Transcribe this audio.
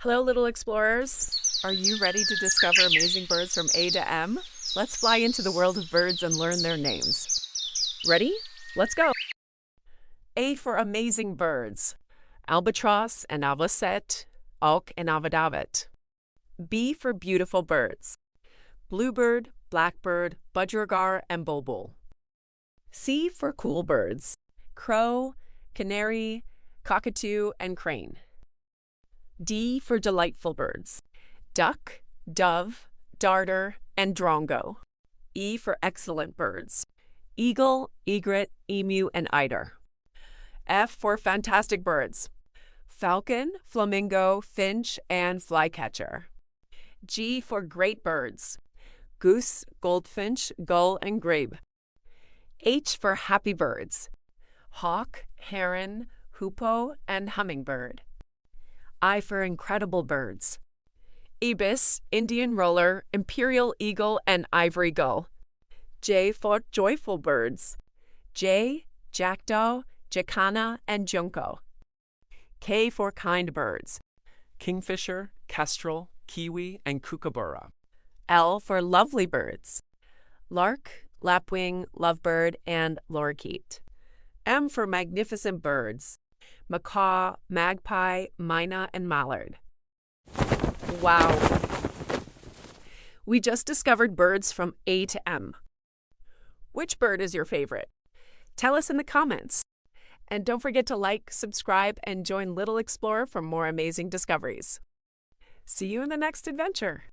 Hello, little explorers. Are you ready to discover amazing birds from A to M? Let's fly into the world of birds and learn their names. Ready? Let's go. A for amazing birds. Albatross and avocet, auk and avadavet. B for beautiful birds. Bluebird, blackbird, budgergar, and bulbul. C for cool birds. Crow, canary, cockatoo, and crane. D for delightful birds. Duck, dove, darter, and drongo. E for excellent birds. Eagle, egret, emu, and eider. F for fantastic birds. Falcon, flamingo, finch, and flycatcher. G for great birds. Goose, goldfinch, gull, and grebe. H for happy birds. Hawk, heron, hoopoe, and hummingbird. I for incredible birds. Ibis, Indian roller, imperial eagle, and ivory gull. J for joyful birds. Jay, jackdaw, jacana, and junco. K for kind birds. Kingfisher, kestrel, kiwi, and kookaburra. L for lovely birds. Lark, lapwing, lovebird, and lorikeet. M for magnificent birds. Macaw, magpie, myna, and mallard. Wow! We just discovered birds from A to M. Which bird is your favorite? Tell us in the comments. And don't forget to like, subscribe, and join Little Explorer for more amazing discoveries. See you in the next adventure.